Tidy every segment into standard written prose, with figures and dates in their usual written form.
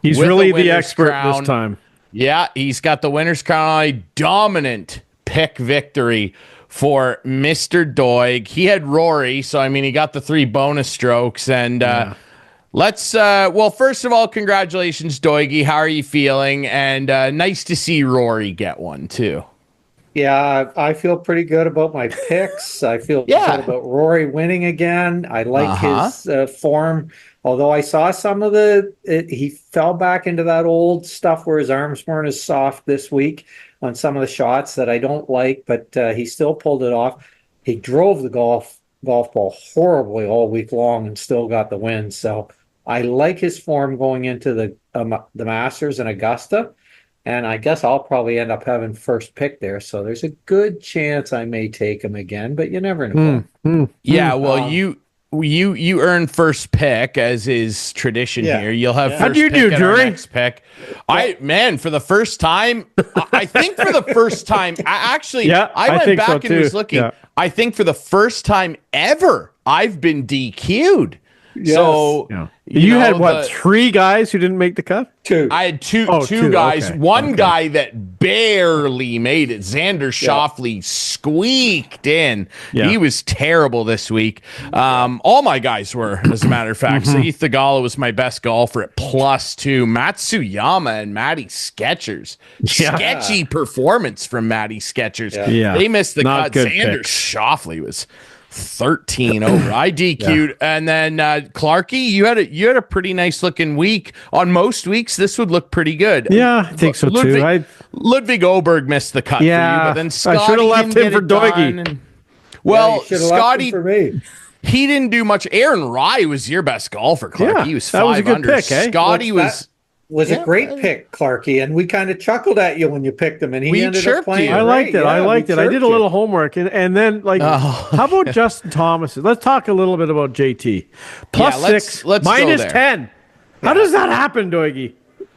He's with really a the winner's expert crown. this time. Yeah, he's got the winner's crown on a dominant pick victory for Mr. Doig. He had Rory, so I mean, he got the 3 bonus strokes. And well, first of all, congratulations, Doigy. How are you feeling? And nice to see Rory get one too. Yeah, I feel pretty good about my picks. I feel Yeah. good about Rory winning again. I like his form. Although I saw some of he fell back into that old stuff where his arms weren't as soft this week on some of the shots that I don't like, but he still pulled it off. He drove the golf ball horribly all week long and still got the win. So I like his form going into the Masters in Augusta. And I guess I'll probably end up having first pick there. So there's a good chance I may take him again, but you never know. Yeah, well, you earn first pick, as is tradition here. You'll have first How do you pick do, at our Drury? next pick. For the first time, I think for the first time, I went back and was looking. Yeah. I think for the first time ever, I've been DQ'd. Yes. So you had what, 3 guys who didn't make the cut? 2. I had two guys. Okay. One guy that barely made it. Xander Schauffele squeaked in. Yeah. He was terrible this week. All my guys were, as a matter of fact. So Heath Thagala was my best golfer at +2. Matsuyama and Matty Skechers. Sketchy performance from Matty Skechers. Yeah. They missed the Not cut. good Xander picks. Schauffele was 13 over. I DQ'd. And then Clarkey, you had a pretty nice looking week. On most weeks, this would look pretty good. Yeah, I think so too. Ludwig Oberg missed the cut for you, but then Scotty I should have left him for Doigy. Scotty, for me. he didn't do much. Aaron Rye was your best golfer, Clarkey. Yeah, He was that was a 5 good under. pick, eh? Scotty was a great pick, Clarkey, and we kind of chuckled at you when you picked him, and he ended up chirped playing. you. I liked it. Yeah, I liked it. I did a little you. homework, and then how about Justin Thomas? Let's talk a little bit about JT. +6, let's go there. -10. How does that happen, Doigy?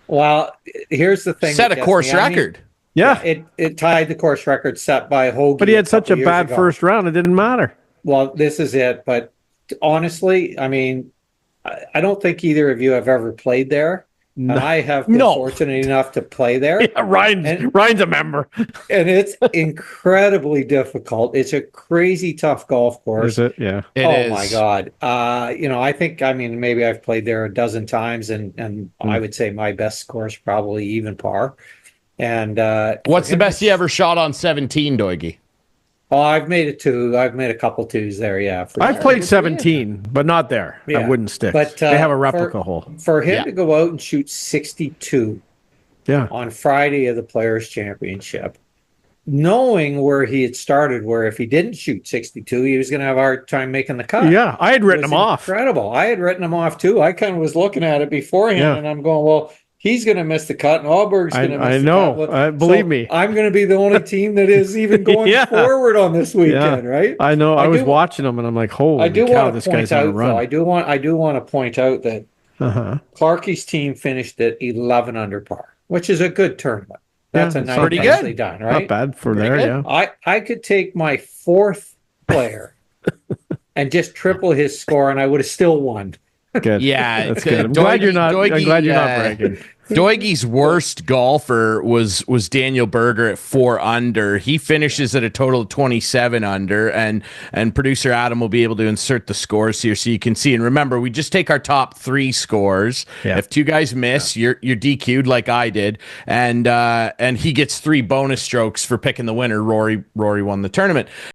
Well, here's the thing. Set a course record. Yeah, it tied the course record set by Hoagie. but he had such a couple bad years ago. first round; it didn't matter. Well, this is it. But honestly, I mean, I don't think either of you have ever played there. And I have been fortunate enough to play there. Yeah, Ryan's a member. And it's incredibly difficult. It's a crazy tough golf course. Is it? Yeah. It is. My God. I mean, maybe I've played there a dozen times, and I would say my best course probably even par. And What's the best you ever shot on 17, Doigy? Oh, I've made it 2. I've made a couple 2s there. Yeah, I've played 17, but not there. Yeah. I wouldn't stick. But they have a replica hole. For him to go out and shoot 62 on Friday of the Players' Championship, knowing where he had started, where if he didn't shoot 62, he was going to have a hard time making the cut. Yeah, I had written him off. Incredible. I had written him off too. I kind of was looking at it beforehand, and I'm going, well, he's going to miss the cut, and Alberg's going to miss the cut. I know. Believe me. I'm going to be the only team that is even going forward on this weekend, right? I know. I was watching him, and I'm like, holy cow, this guy's on a run. I do want to point out that Clarkey's team finished at 11 under par, which is a good tournament. That's a nice, pretty nicely good. done, right? Not bad for there, yeah. I could take my 4th player and just triple his score, and I would have still won. Good. Yeah, that's good. I'm glad you're not bragging. Doigy's worst golfer was Daniel Berger at 4 under. He finishes at a total of 27 under, and producer Adam will be able to insert the scores here so you can see. And remember, we just take our top 3 scores. Yeah. If 2 guys miss, you're DQ'd like I did, and he gets 3 bonus strokes for picking the winner. Rory won the tournament.